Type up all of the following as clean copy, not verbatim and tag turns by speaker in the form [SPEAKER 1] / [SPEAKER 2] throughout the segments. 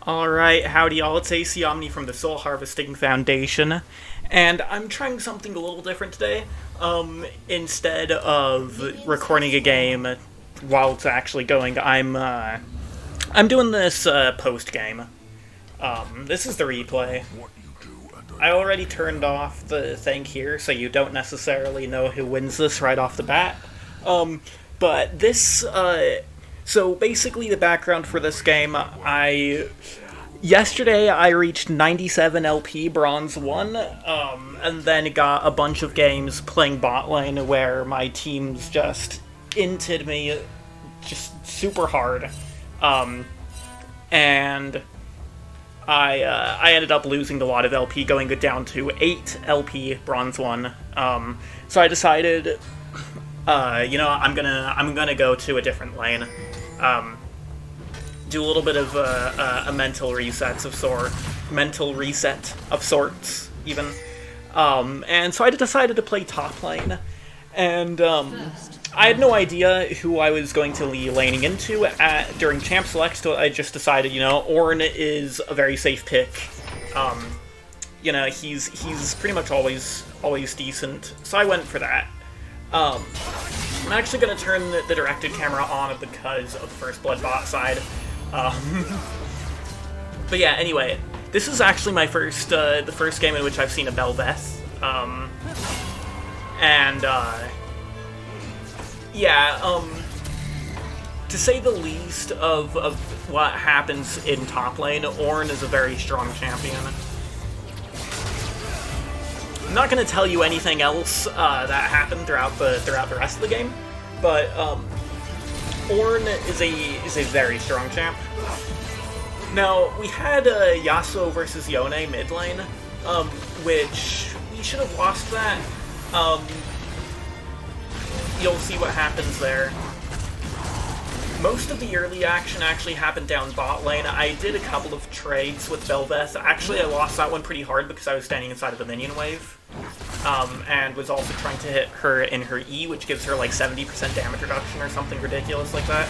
[SPEAKER 1] Alright, howdy y'all, it's AC Omni from the Soul Harvesting Foundation, and I'm trying something a little different today. Instead of recording a game while it's actually going, I'm doing this, post-game. This is the replay. I already turned off the thing here, so you don't necessarily know who wins this right off the bat. But this, so basically the background for this game, yesterday I reached 97 LP Bronze 1, and then got a bunch of games playing bot lane where my teams just inted me just super hard. And I ended up losing a lot of LP, going down to 8 LP Bronze 1. So I decided, I'm gonna go to a different lane. Do a little bit of a mental reset of sorts, even. And so I decided to play top lane, and I had no idea who I was going to be laning into during Champ Select, so I just decided, Ornn is a very safe pick. He's pretty much always decent, so I went for that. I'm actually going to turn the directed camera on because of the First Blood bot side. But yeah, anyway, this is actually my the first game in which I've seen a Bel'Veth. To say the least of what happens in top lane, Ornn is a very strong champion. I'm not going to tell you anything else that happened throughout the rest of the game, but Ornn is a very strong champ. Now, we had Yasuo versus Yone mid lane, which we should have lost that. You'll see what happens there. Most of the early action actually happened down bot lane. I did a couple of trades with Bel'Veth. Actually, I lost that one pretty hard because I was standing inside of the minion wave. And was also trying to hit her in her E, which gives her like 70% damage reduction or something ridiculous like that.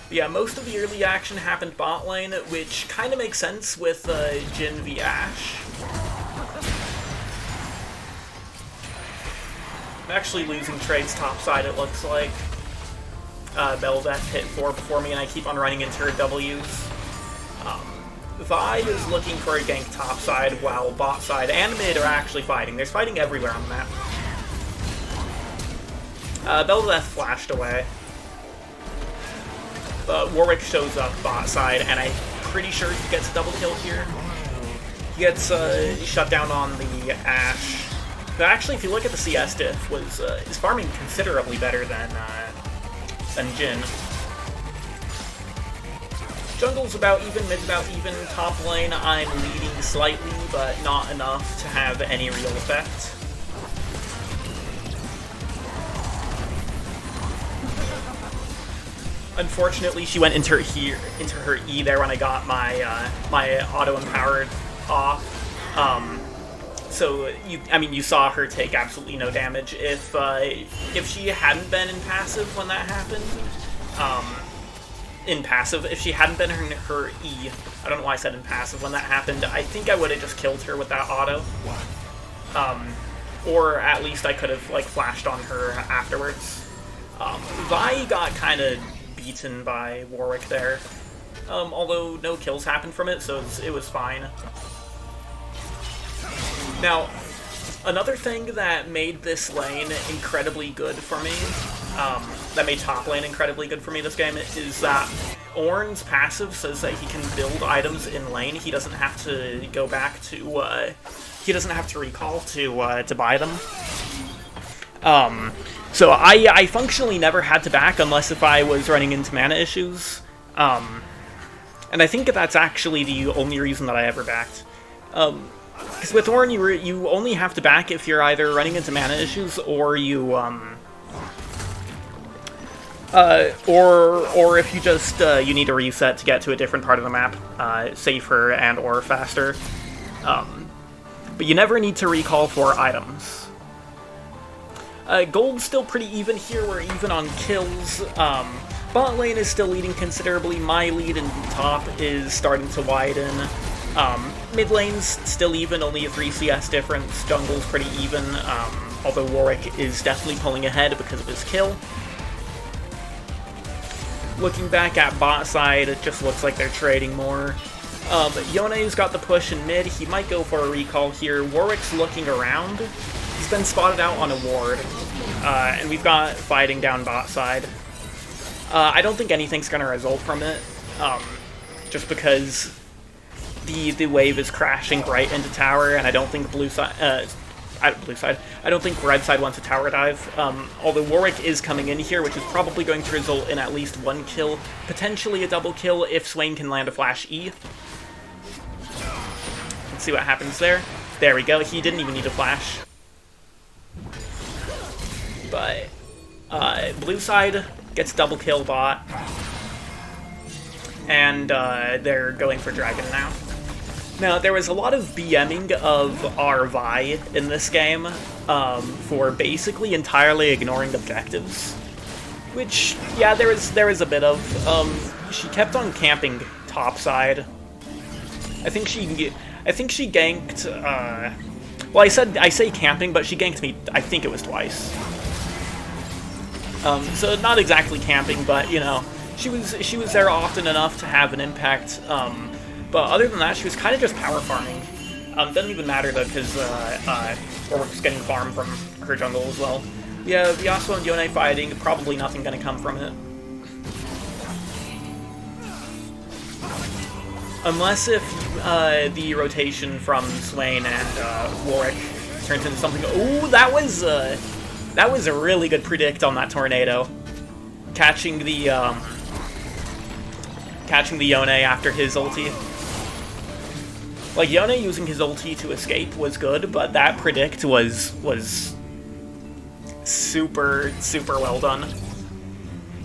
[SPEAKER 1] But yeah, most of the early action happened bot lane, which kind of makes sense with Jhin v Ashe. I'm actually losing trades topside, it looks like. Bel'Veth hit 4 before me, and I keep on running into her W's. Vi is looking for a gank topside, while bot side and mid are actually fighting. There's fighting everywhere on the map. Bel'Veth flashed away. But Warwick shows up bot side, and I'm pretty sure he gets a double kill here. He gets shut down on the Ashe. But actually, if you look at the CS diff, is farming considerably better than Jhin. Jungle's about even, mid's about even, top lane I'm leading slightly, but not enough to have any real effect. Unfortunately, she went into her E there when I got my my auto-empowered off. So you saw her take absolutely no damage. If she hadn't been in passive when that happened, if she hadn't been in her E, I don't know why I said in passive when that happened, I think I would have just killed her with that auto. Or at least I could have flashed on her afterwards. Vi got kind of beaten by Warwick there, although no kills happened from it, so it was fine. Now, another thing that made this lane incredibly good for me, that made top lane incredibly good for me this game, is that Ornn's passive says that he can build items in lane. He doesn't have to go back to, he doesn't have to recall to buy them. So I functionally never had to back unless if I was running into mana issues. And I think that's actually the only reason that I ever backed. Because with Ornn, you only have to back if you're either running into mana issues or you, or if you just, you need a reset to get to a different part of the map, safer and or faster. But you never need to recall for items. Gold's still pretty even here, we're even on kills, Bot lane is still leading considerably. My lead in top is starting to widen. Mid lane's still even, only a 3 CS difference. Jungle's pretty even, although Warwick is definitely pulling ahead because of his kill. Looking back at bot side, it just looks like they're trading more. Yone's got the push in mid. He might go for a recall here. Warwick's looking around. He's been spotted out on a ward. And we've got fighting down bot side. I don't think anything's going to result from it, just because the wave is crashing right into tower, and I don't think I don't think red side wants a tower dive. Although Warwick is coming in here, which is probably going to result in at least one kill, potentially a double kill if Swain can land a flash E. Let's see what happens there. There we go. He didn't even need a flash. But blue side gets double kill bot, and they're going for dragon now. Now, there was a lot of BMing of our Vi in this game for basically entirely ignoring objectives, which, yeah, there was a bit of. She kept on camping topside. I think she ganked. Well, I say camping, but she ganked me. I think it was twice. So not exactly camping, but you know, she was there often enough to have an impact. But other than that, she was kind of just power farming. Doesn't even matter though, because Warwick's getting farm from her jungle as well. Yeah, Yasuo and Yone fighting, probably nothing going to come from it. Unless if the rotation from Swain and Warwick turns into something. Ooh, that was a really good predict on that tornado, catching the Yone after his ulti. Like, Yone using his ulti to escape was good, but that predict was super well done.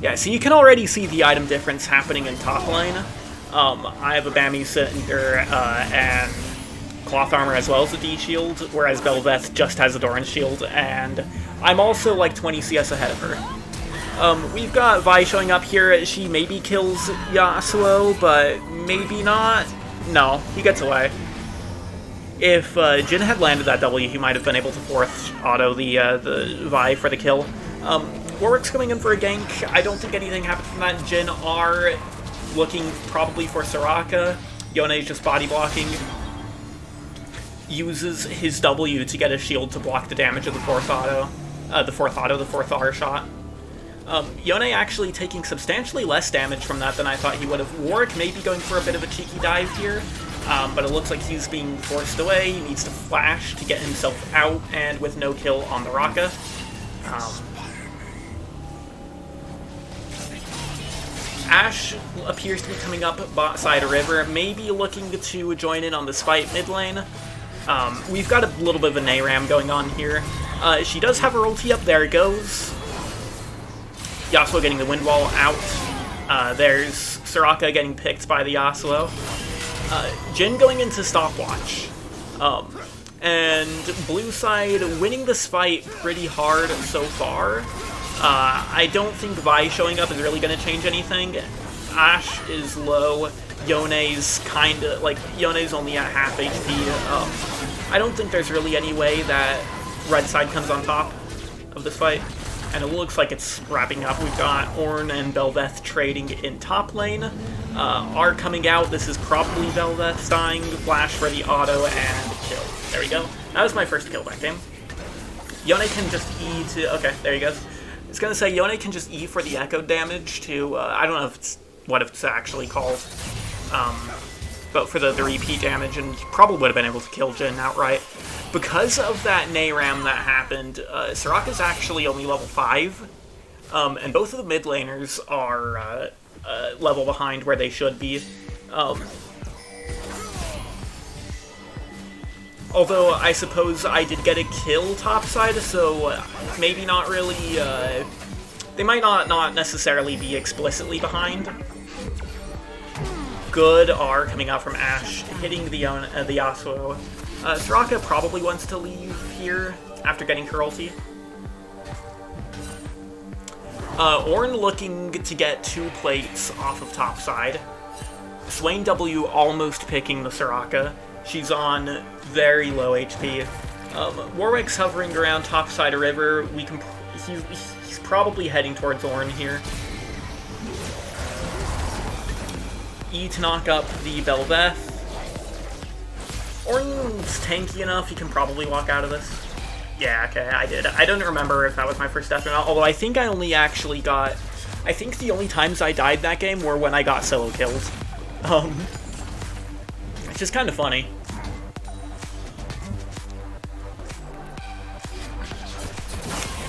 [SPEAKER 1] Yeah, so you can already see the item difference happening in top lane. I have a Bammy Cinder and Cloth Armor as well as a D shield, whereas Bel'Veth just has a Doran shield, and I'm also like 20 CS ahead of her. We've got Vi showing up here. She maybe kills Yasuo, but maybe not. No, he gets away. If Jhin had landed that W, he might have been able to fourth auto the Vi for the kill. Warwick's coming in for a gank. I don't think anything happened from that. Jhin are looking probably for Soraka. Yone's just body blocking. Uses his W to get a shield to block the damage of the fourth R shot. Yone actually taking substantially less damage from that than I thought he would have. Warwick may be going for a bit of a cheeky dive here, but it looks like he's being forced away. He needs to flash to get himself out, and with no kill on the Raka. Ashe appears to be coming up bot side river, maybe looking to join in on this fight mid lane. We've got a little bit of a Nayram going on here. She does have her ulti up. There it goes. Yasuo getting the wind wall out. There's Soraka getting picked by the Yasuo. Jhin going into stopwatch. And blue side winning this fight pretty hard so far. I don't think Vi showing up is really going to change anything. Ashe is low. Yone's Yone's only at half HP. I don't think there's really any way that red side comes on top of this fight. And it looks like it's wrapping up. We've got Ornn and Bel'Veth trading in top lane. R coming out. This is probably Bel'Veth dying. Flash for the auto and kill. There we go. That was my first kill that game. Yone can just E to... Okay, there he goes. I was going to say, Yone can just E for the echo damage to... I don't know if it's what it's actually called. But for the repeat damage, and he probably would have been able to kill Jhin outright. Because of that Nayram that happened, Soraka's actually only level 5, and both of the mid laners are level behind where they should be. Although I suppose I did get a kill topside, so maybe not really. They might not necessarily be explicitly behind. Good R coming out from Ashe, hitting the Yasuo. Soraka probably wants to leave here after getting her ulti. Ornn looking to get 2 plates off of top side. Swain W almost picking the Soraka. She's on very low HP. Warwick's hovering around top side of river. He's probably heading towards Ornn here. E to knock up the Belveth. Ornn's tanky enough, he can probably walk out of this. Yeah, okay, I did. I don't remember if that was my first death or not, although I think I only actually got... I think the only times I died that game were when I got solo kills. It's just kind of funny.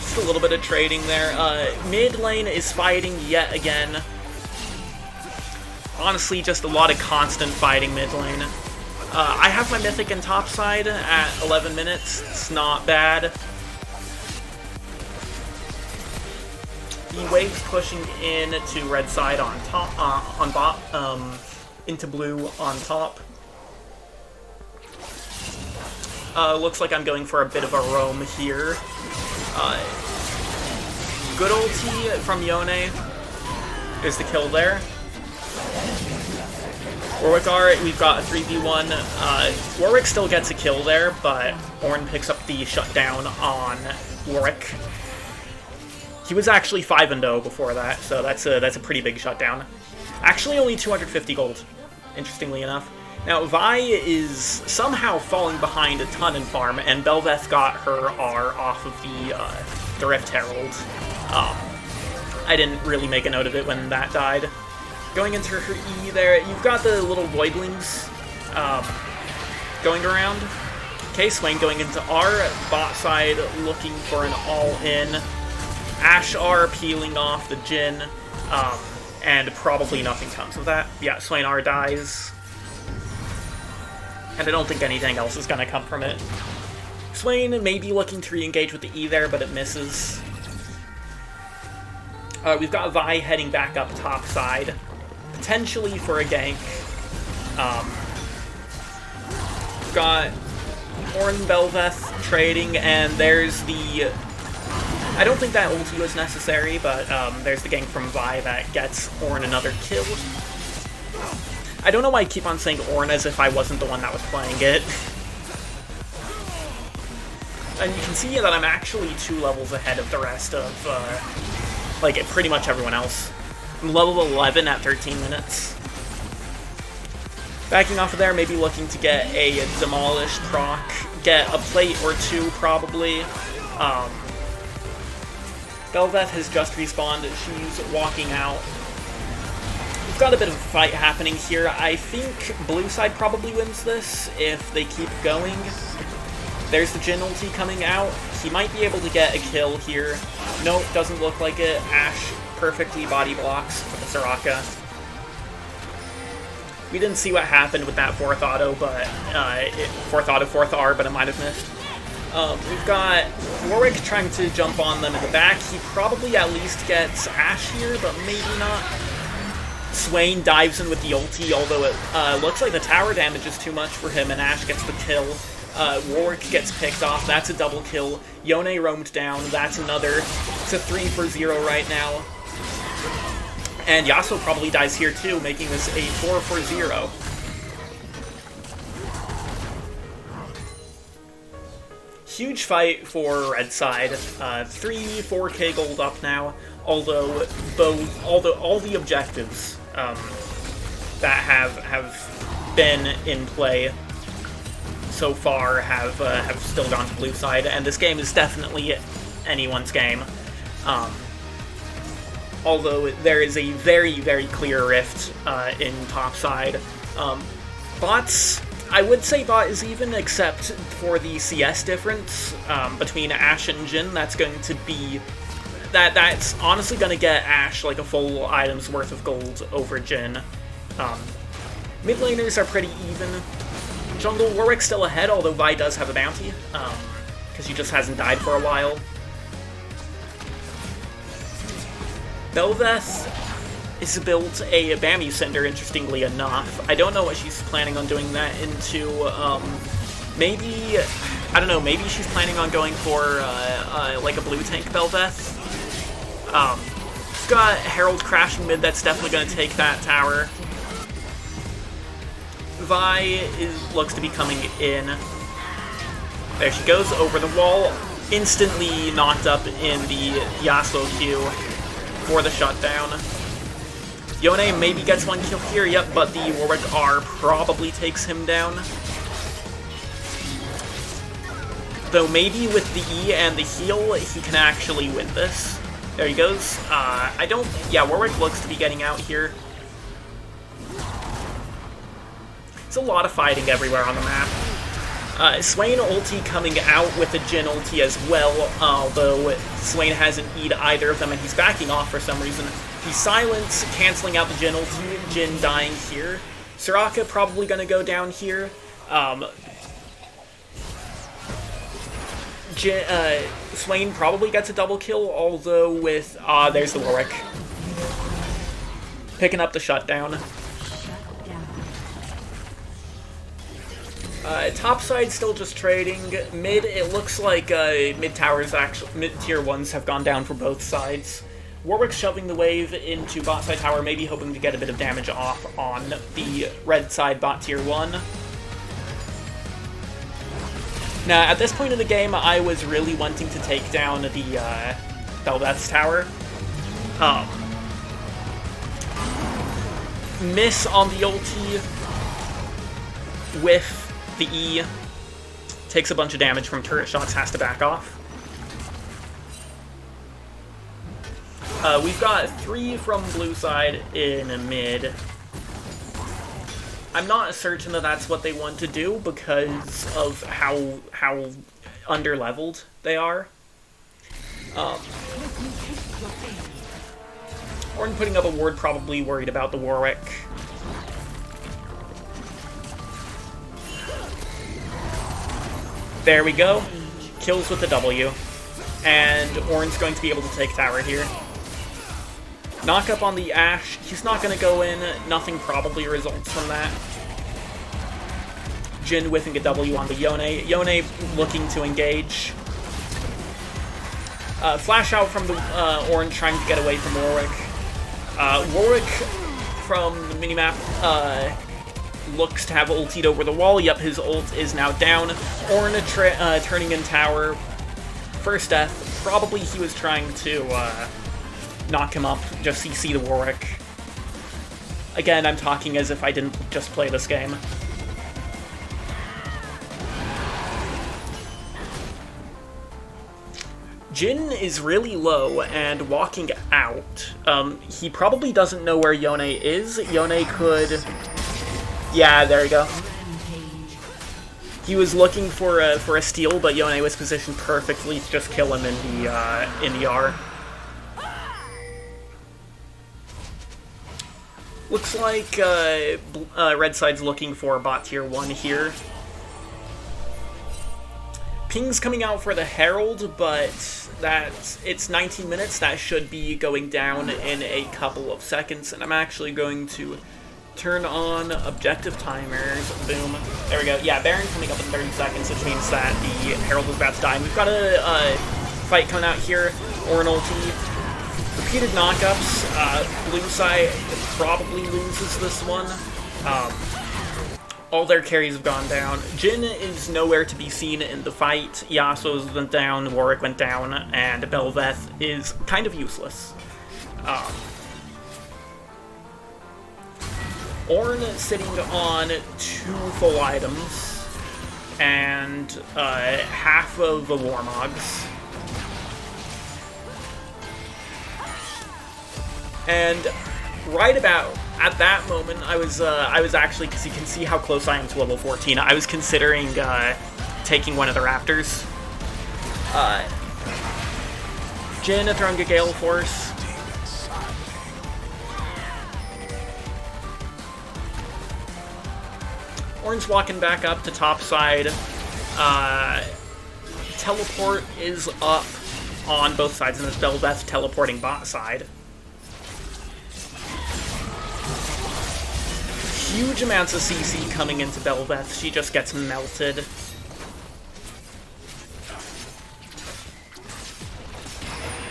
[SPEAKER 1] Just a little bit of trading there. Mid lane is fighting yet again. Honestly, just a lot of constant fighting mid lane. I have my Mythic in top side at 11 minutes. It's not bad. E-Wave's pushing in to red side on top, on bot, into blue on top. Looks like I'm going for a bit of a roam here. Good ulti from Yone is the kill there. Warwick we've got a 3v1. Warwick still gets a kill there, but Ornn picks up the shutdown on Warwick. He was actually 5-0 before that, so that's a pretty big shutdown. Actually, only 250 gold, interestingly enough. Now, Vi is somehow falling behind a ton in farm, and Belveth got her R off of the Rift Herald. I didn't really make a note of it when that died. Going into her E there, you've got the little Voidlings going around. Okay, Swain going into R, bot side looking for an all-in. Ashe R peeling off the Jhin, and probably nothing comes of that. Yeah, Swain R dies. And I don't think anything else is going to come from it. Swain may be looking to re-engage with the E there, but it misses. We've got Vi heading back up top side, potentially for a gank. We've got Ornn Belveth trading, and there's the... I don't think that ulti was necessary, but there's the gank from Vi that gets Ornn another kill. I don't know why I keep on saying Ornn as if I wasn't the one that was playing it. And you can see that I'm actually 2 levels ahead of the rest of, like, pretty much everyone else. I'm level 11 at 13 minutes. Backing off of there, maybe looking to get a Demolish proc, get a plate or 2 probably. Belveth has just respawned, she's walking out. We've got a bit of a fight happening here. I think blue side probably wins this if they keep going. There's the Jhin ulti coming out. He might be able to get a kill here. Nope, doesn't look like it. Ashe perfectly body blocks for the Soraka. We didn't see what happened with that 4th auto, but 4th auto, 4th R, but it might have missed. We've got Warwick trying to jump on them in the back. He probably at least gets Ashe here, but maybe not. Swain dives in with the ulti, although it looks like the tower damage is too much for him, and Ashe gets the kill. Warwick gets picked off. That's a double kill. Yone roamed down. That's another. It's a 3 for 0 right now. And Yasuo probably dies here too, making this a 4 for 0. Huge fight for red side. 4K gold up now. Although all the objectives that have been in play so far have still gone to blue side, and this game is definitely anyone's game. Although there is a very, very clear rift in top side. Bots, I would say bot is even, except for the CS difference between Ashe and Jhin. That's going to be... That's honestly going to get Ashe like a full item's worth of gold over Jhin. Mid laners are pretty even. Jungle, Warwick's still ahead, although Vi does have a bounty, because he just hasn't died for a while. Belveth is built a Bammy Cinder, interestingly enough. I don't know what she's planning on doing that into. Maybe, I don't know, maybe she's planning on going for like a blue tank Belveth. got Herald crashing mid, that's definitely going to take that tower. Vi looks to be coming in. There she goes, over the wall. Instantly knocked up in the Yasuo Q for the shutdown. Yone maybe gets one kill here, yep, but the Warwick R probably takes him down. Though maybe with the E and the heal, he can actually win this. There he goes. Yeah, Warwick looks to be getting out here. It's a lot of fighting everywhere on the map. Swain ulti coming out with a Jhin ulti as well, although Swain hasn't E'd either of them and he's backing off for some reason. He's silence, canceling out the Jhin ulti, Jhin dying here. Soraka probably gonna go down here. Swain probably gets a double kill, although with... there's the Warwick. Picking up the shutdown. Top side still just trading. Mid, it looks like mid towers, mid tier 1s have gone down for both sides. Warwick shoving the wave into bot side tower, maybe hoping to get a bit of damage off on the red side bot tier 1. Now, at this point in the game, I was really wanting to take down the Bel'Veth's tower. Miss on the ulti with the E. Takes a bunch of damage from turret shots, has to back off. We've got 3 from blue side in mid. I'm not certain that that's what they want to do because of how under-leveled they are. Ornn putting up a ward, probably worried about the Warwick. There we go. Kills with the W. And Ornn's going to be able to take tower here. Knock up on the Ashe. He's not going to go in. Nothing probably results from that. Jhin whiffing a W on the Yone. Yone looking to engage. Flash out from the Ornn trying to get away from Warwick. Warwick from the minimap looks to have ultied over the wall. Yep, his ult is now down. Ornn turning in tower. First death. Probably he was trying to knock him up, just CC the Warwick. Again, I'm talking as if I didn't just play this game. Jhin is really low and walking out. He probably doesn't know where Yone is. Yone could... Yeah, there you go. He was looking for a steal, but Yone was positioned perfectly to just kill him in the R. Looks like red side's looking for bot tier 1 here. Ping's coming out for the Herald, but it's 19 minutes. That should be going down in a couple of seconds, and I'm actually going to turn on objective timers. Boom. There we go. Yeah, Baron coming up in 30 seconds, which means that the Herald is about to die. And we've got a fight coming out here. Ornn ulti. Repeated knockups. Blue side probably loses this one. All their carries have gone down. Jhin is nowhere to be seen in the fight. Yasuo's went down, Warwick went down, and Bel'Veth is kind of useless. Ornn sitting on 2 full items and half of the Warmogs. And right about at that moment, I was actually, because you can see how close I am to level 14, I was considering taking one of the Raptors. Jhin throwing a Gale Force. Ornn's walking back up to top side. Teleport is up on both sides, and this Bel'Veth teleporting bot side. Huge amounts of CC coming into Bel'Veth. She just gets melted.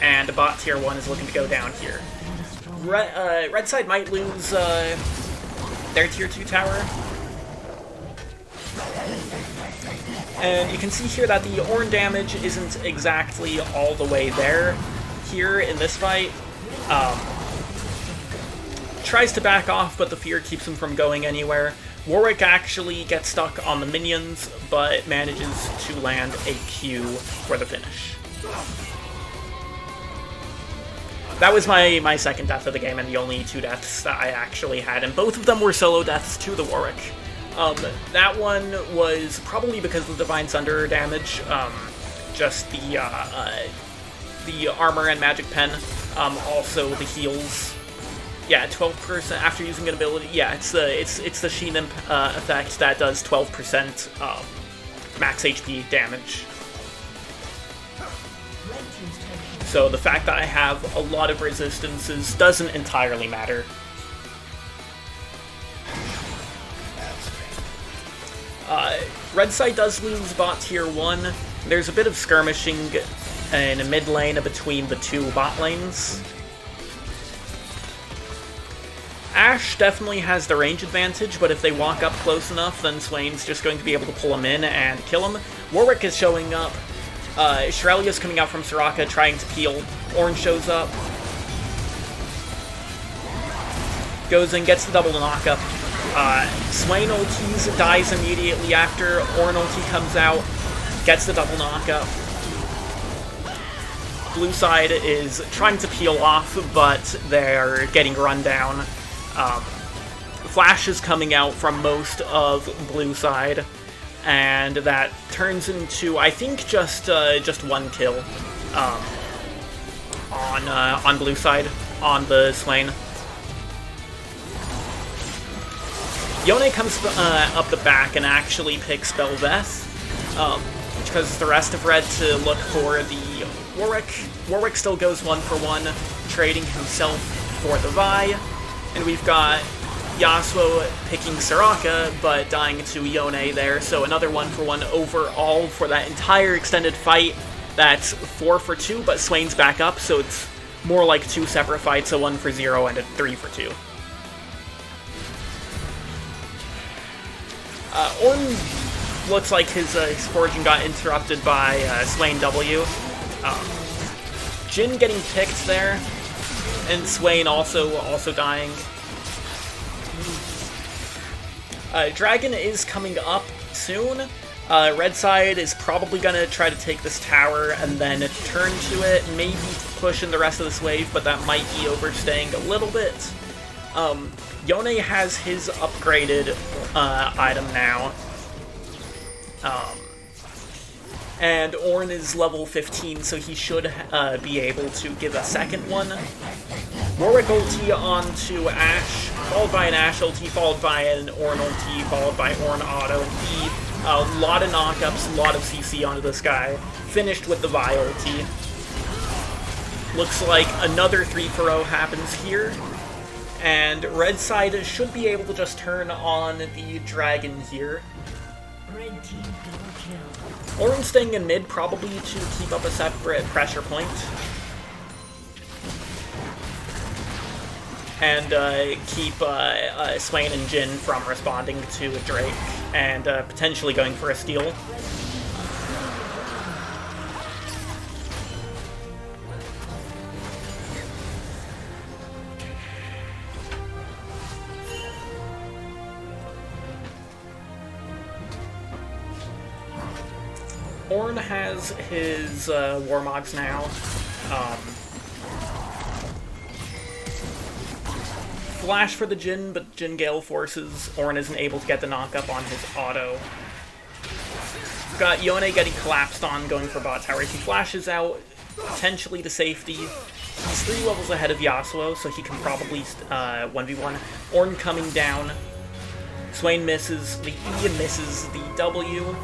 [SPEAKER 1] And bot tier 1 is looking to go down here. Red side might lose their tier 2 tower. And you can see here that the Ornn damage isn't exactly all the way there here in this fight. Tries to back off, but the fear keeps him from going anywhere. Warwick actually gets stuck on the minions, but manages to land a Q for the finish. That was my second death of the game, and the only 2 deaths that I actually had, and both of them were solo deaths to the Warwick. That one was probably because of the Divine Sunder damage, just the armor and magic pen, also the heals. Yeah, 12% after using an ability. Yeah, it's the Sheen Imp effect that does 12% max HP damage. So the fact that I have a lot of resistances doesn't entirely matter. Red side does lose bot tier 1. There's a bit of skirmishing in a mid lane between the 2 bot lanes. Ashe definitely has the range advantage, but if they walk up close enough, then Swain's just going to be able to pull him in and kill him. Warwick is showing up. Shirelia's coming out from Soraka, trying to peel. Ornn shows up. Goes and gets the double knockup. Swain ulties, dies immediately after. Ornn ulti comes out, gets the double knockup. Blue side is trying to peel off, but they're getting run down. Flash is coming out from most of blue side, and that turns into, I think, just 1 kill on blue side, on the Swain. Yone comes up the back and actually picks Bel'Veth, which causes the rest of red to look for the Warwick. Warwick still goes 1 for 1, trading himself for the Vi. And we've got Yasuo picking Soraka, but dying to Yone there, so another 1 for 1 overall for that entire extended fight. That's 4 for 2, but Swain's back up, so it's more like 2 separate fights, a 1 for 0 and a 3 for 2. Ornn looks like his foraging got interrupted by Swain W. Jhin getting picked there, and Swain also dying. Dragon is coming up soon. Red side is probably gonna try to take this tower and then turn to it, maybe push in the rest of this wave, but that might be overstaying a little bit. Yone has his upgraded item now. And Ornn is level 15, so he should be able to give a second one. Warwick ulti onto Ashe, followed by an Ashe ulti, followed by an Ornn ulti, followed by Ornn auto. A lot of knockups, a lot of CC onto this guy. Finished with the Vi ulti. Looks like another 3 for 0 happens here. And red side should be able to just turn on the dragon here.
[SPEAKER 2] Red team double kill.
[SPEAKER 1] Ornn staying in mid, probably to keep up a separate pressure point. And keep Swain and Jhin from responding to a Drake, and potentially going for a steal. Ornn has his Warmogs now. Flash for the Jhin, but Jhin Gale forces. Ornn isn't able to get the knockup on his auto. We've got Yone getting collapsed on, going for bot tower. He flashes out, potentially to safety. He's 3 levels ahead of Yasuo, so he can probably 1v1. Ornn coming down. Swain misses the E and misses the W.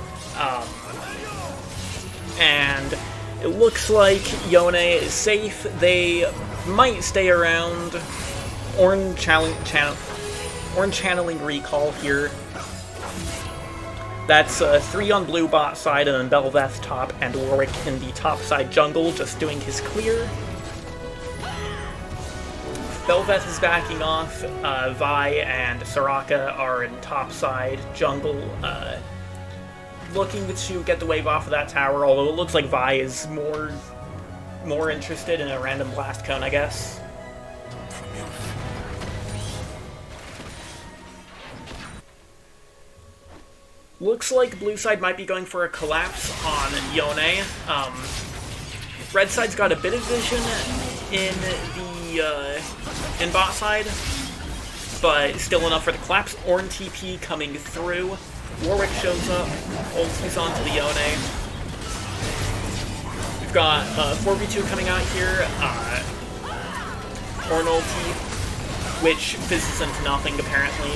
[SPEAKER 1] And it looks like Yone is safe. They might stay around. Ornn channeling recall here. That's 3 on blue bot side, and then Bel'Veth top, and Warwick in the top side jungle, just doing his clear. Belveth is backing off. Vi and Soraka are in topside jungle, looking to get the wave off of that tower, although it looks like Vi is more interested in a random blast cone, I guess. Looks like blue side might be going for a collapse on Yone. Red side's got a bit of vision in the in bot side, but still enough for the collapse. Ornn TP coming through. Warwick shows up, ultis onto the Yone. We've got 4v2 coming out here. Ornn ulti, which fizzes into nothing apparently.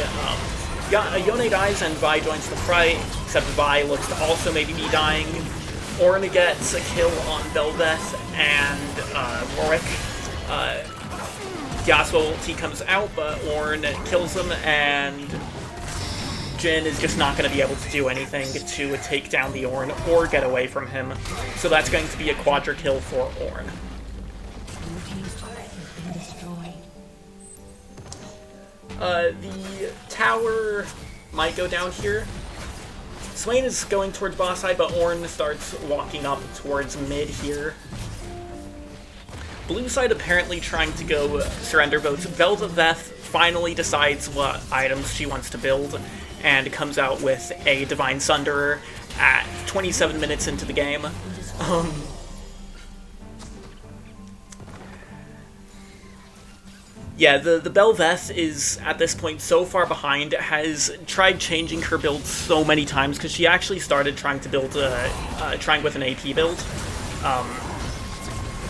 [SPEAKER 1] Yeah, Yone dies and Vi joins the fight, except Vi looks to also maybe be dying. Ornn gets a kill on Belveth and Warwick. Yasuo ulti comes out, but Ornn kills him, and Jhin is just not going to be able to do anything to take down the Ornn or get away from him. So that's going to be a quadra kill for Ornn. The tower might go down here. Swain is going towards boss side, but Ornn starts walking up towards mid here. Blue side apparently trying to go surrender votes. Belveth finally decides what items she wants to build and comes out with a Divine Sunderer at 27 minutes into the game. Yeah, the Belveth is, at this point, so far behind, has tried changing her build so many times, because she actually started trying to build, trying with an AP build.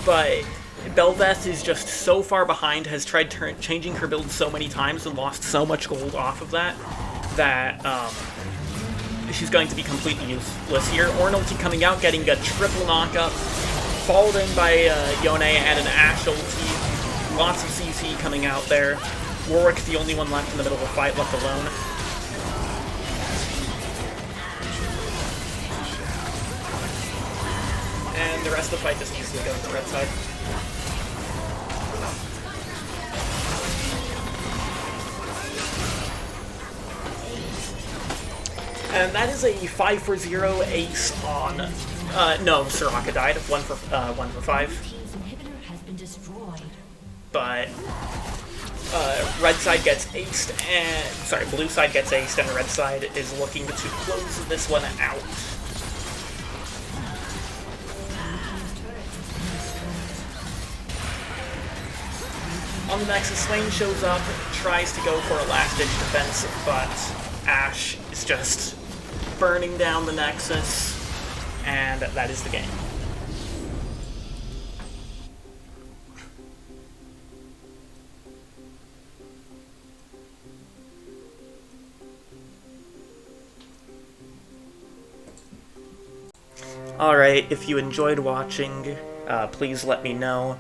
[SPEAKER 1] But Belveth is just so far behind, has tried changing her build so many times and lost so much gold off of that, she's going to be completely useless here. Ornn ulti coming out, getting a triple knockup, followed in by Yone and an Ashe ulti. Lots of CC coming out there. Warwick, the only one left in the middle of the fight, left alone. And the rest of the fight just easily goes to red side. And that is a 5-for-0 ace on... no, Soraka died. 1 for 5. But red side gets aced, and sorry, blue side gets aced, and red side is looking to close this one out. On the Nexus, Swain shows up, tries to go for a last-ditch defense, but Ashe is just burning down the Nexus, and that is the game. Alright, if you enjoyed watching, please let me know.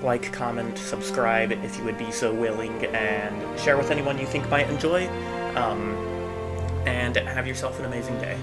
[SPEAKER 1] Like, comment, subscribe if you would be so willing, and share with anyone you think might enjoy. And have yourself an amazing day.